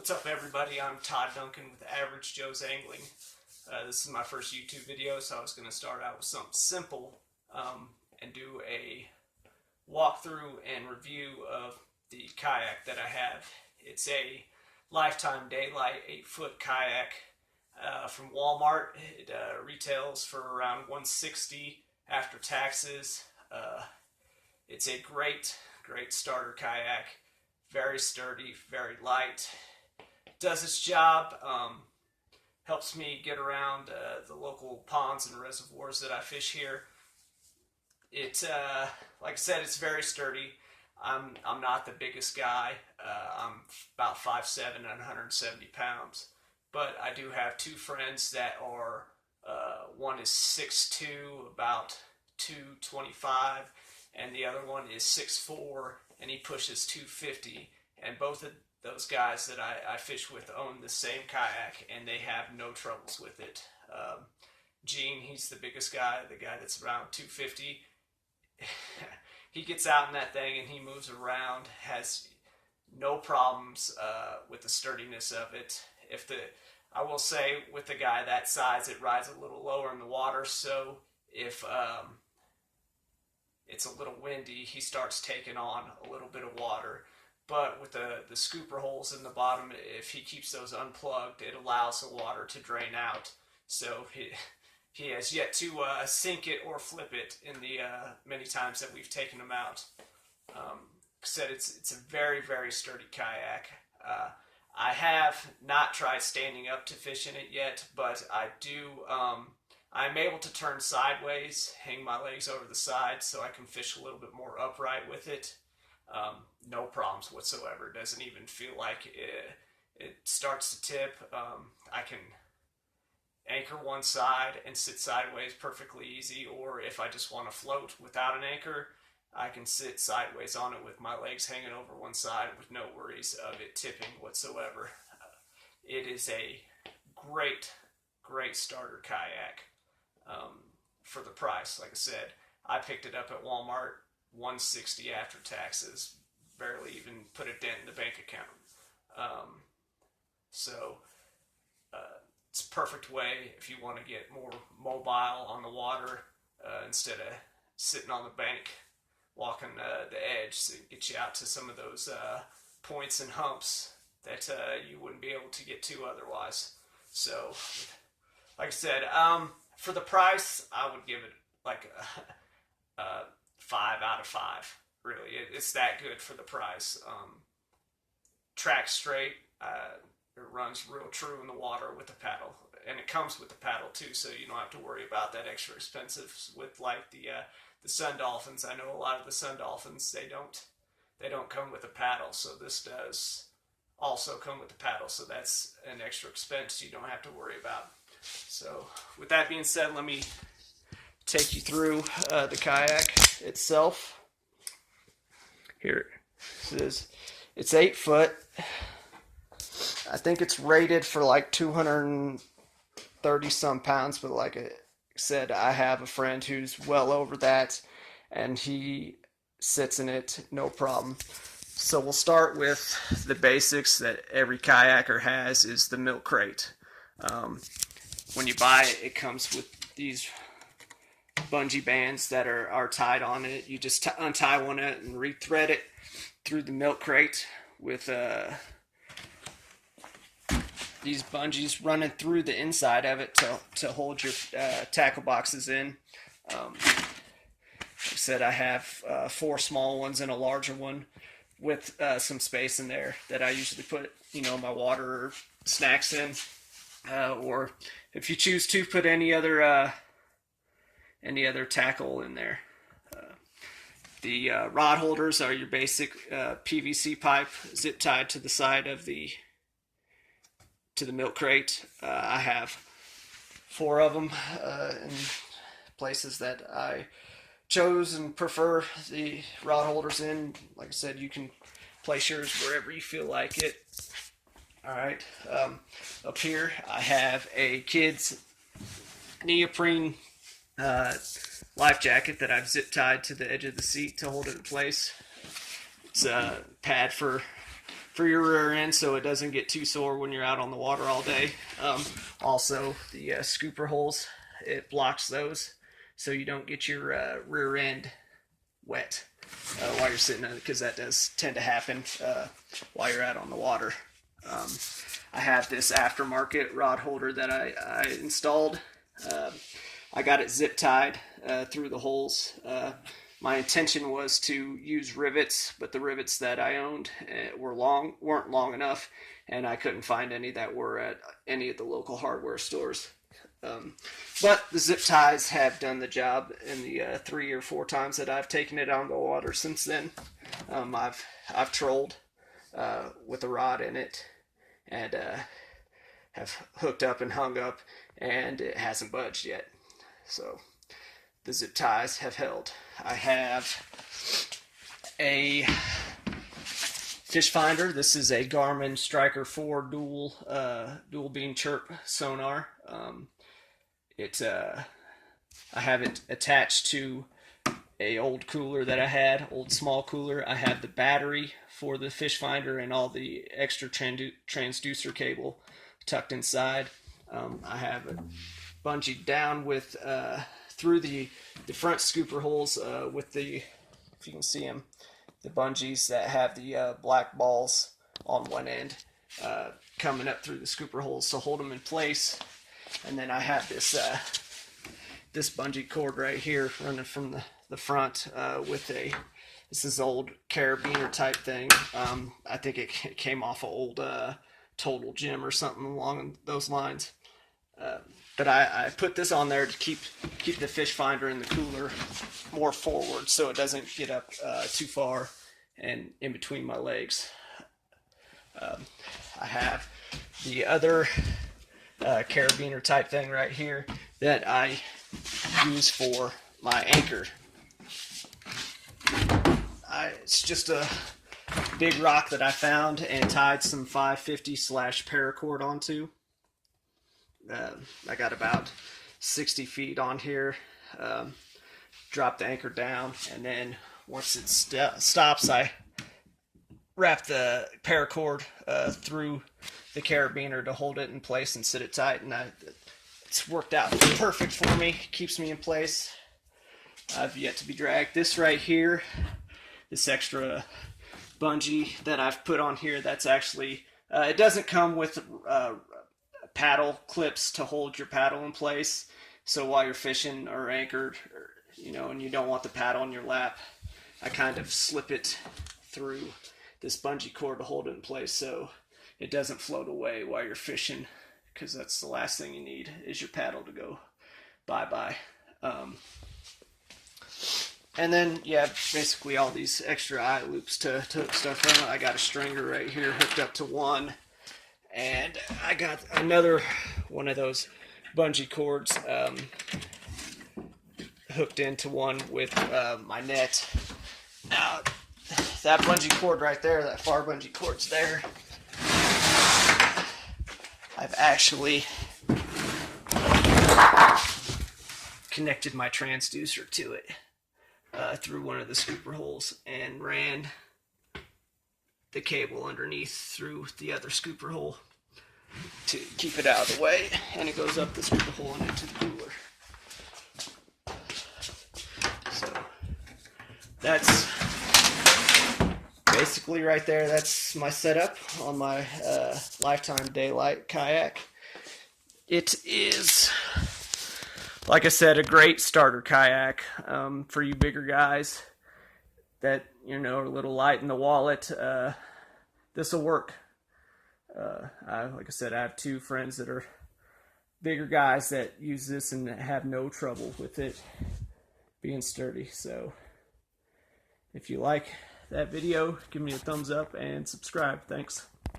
What's up, everybody? I'm Todd Duncan with Average Joe's Angling. This is my first YouTube video, so I was going to start out with something simple and do a walkthrough and review of the kayak that I have. It's a Lifetime Daylite 8-foot kayak from Walmart. It retails for around $160 after taxes. It's a great starter kayak. Very sturdy, very light. Does its job. Helps me get around the local ponds and reservoirs that I fish here. It, like I said, it's very sturdy. I'm not the biggest guy. I'm about 5'7" and 170 pounds. But I do have two friends that are, one is 6'2", about 225, and the other one is 6'4", and he pushes 250. And both of those guys that I fish with own the same kayak, and they have no troubles with it. Gene, he's the biggest guy, the guy that's around 250. He gets out in that thing and he moves around, has no problems with the sturdiness of it. I will say, with the guy that size, it rides a little lower in the water, so if it's a little windy, he starts taking on a little bit of water. But with the scooper holes in the bottom, if he keeps those unplugged, it allows the water to drain out. So he has yet to sink it or flip it in the many times that we've taken him out. Like I said, it's a very sturdy kayak. I have not tried standing up to fish in it yet, but I do. I'm able to turn sideways, hang my legs over the side, so I can fish a little bit more upright with it. No problems whatsoever. It doesn't even feel like it starts to tip. I can anchor one side and sit sideways perfectly easy, or if I just want to float without an anchor, I can sit sideways on it with my legs hanging over one side with no worries of it tipping whatsoever. It is a great starter kayak for the price. Like I said, I picked it up at Walmart, $160 after taxes, barely even put a dent in the bank account. It's a perfect way if you want to get more mobile on the water instead of sitting on the bank, walking the edge, so it gets you out to some of those points and humps that you wouldn't be able to get to otherwise. So, like I said, for the price, I would give it like a 5 out of 5. Really, it's that good for the price. Track straight. It runs real true in the water with the paddle, and it comes with the paddle too, so you don't have to worry about that extra expensive with like the Sun Dolphins. I know a lot of the Sun Dolphins, they don't come with a paddle, so this does also come with the paddle, so that's an extra expense you don't have to worry about. So with that being said, let me take you through the kayak itself. Here it is. It's 8 foot. I think it's rated for like 230 some pounds, but like I said, I have a friend who's well over that, and he sits in it no problem. So we'll start with the basics that every kayaker has, is the milk crate. When you buy it, it comes with these bungee bands that are tied on it. You just untie one of it and re-thread it through the milk crate with these bungees running through the inside of it to hold your tackle boxes in. Like I said, I have 4 small ones and a larger one with some space in there that I usually put, my water or snacks in, or if you choose to put any other tackle in there. The rod holders are your basic PVC pipe zip tied to the side of the milk crate. I have 4 of them in places that I chose and prefer the rod holders in. Like I said, you can place yours wherever you feel like it. Alright, up here I have a kid's neoprene life jacket that I've zip tied to the edge of the seat to hold it in place. It's a pad for for your rear end so it doesn't get too sore when you're out on the water all day. Also, the scooper holes, it blocks those so you don't get your rear end wet while you're sitting on it, because that does tend to happen while you're out on the water. I have this aftermarket rod holder that I installed. I got it zip tied through the holes. My intention was to use rivets, but the rivets that I owned weren't long enough, and I couldn't find any that were at any of the local hardware stores. But the zip ties have done the job in the 3 or 4 times that I've taken it on the water since then. I've trolled with a rod in it, and have hooked up and hung up, and it hasn't budged yet. So the zip ties have held. I have a fish finder. This is a Garmin Striker 4 dual beam chirp sonar. I have it attached to a old cooler that I had, old small cooler. I have the battery for the fish finder and all the extra transducer cable tucked inside. I have it bungeed down with through the front scooper holes with the, if you can see them, the bungees that have the black balls on one end coming up through the scooper holes to hold them in place. And then I have this this bungee cord right here running from the front with this is old carabiner type thing. I think it came off an old Total Gym or something along those lines. But I put this on there to keep the fish finder in the cooler more forward so it doesn't get up too far and in between my legs. I have the other carabiner type thing right here that I use for my anchor. It's just a big rock that I found and tied some 550 paracord onto. I got about 60 feet on here. Drop the anchor down, and then once it stops, I wrap the paracord through the carabiner to hold it in place and sit it tight, and it's worked out perfect for me. Keeps me in place. I've yet to be dragged. This right here, this extra bungee that I've put on here, that's actually, it doesn't come with paddle clips to hold your paddle in place. So while you're fishing or anchored, and you don't want the paddle in your lap, I kind of slip it through this bungee cord to hold it in place so it doesn't float away while you're fishing, because that's the last thing you need is your paddle to go bye-bye. And then, yeah, basically all these extra eye loops to hook stuff on. I got a stringer right here hooked up to one, and I got another one of those bungee cords hooked into one with my net. Now, that bungee cord right there, that far bungee cord's there. I've actually connected my transducer to it through one of the scooper holes and ran the cable underneath through the other scooper hole to keep it out of the way, and it goes up the scooper hole and into the cooler. So that's basically right there. That's my setup on my Lifetime Daylite kayak. It is, like I said, a great starter kayak for you bigger guys that are a little light in the wallet. This will work. Like I said, I have 2 friends that are bigger guys that use this and have no trouble with it being sturdy. So if you like that video, give me a thumbs up and subscribe. Thanks.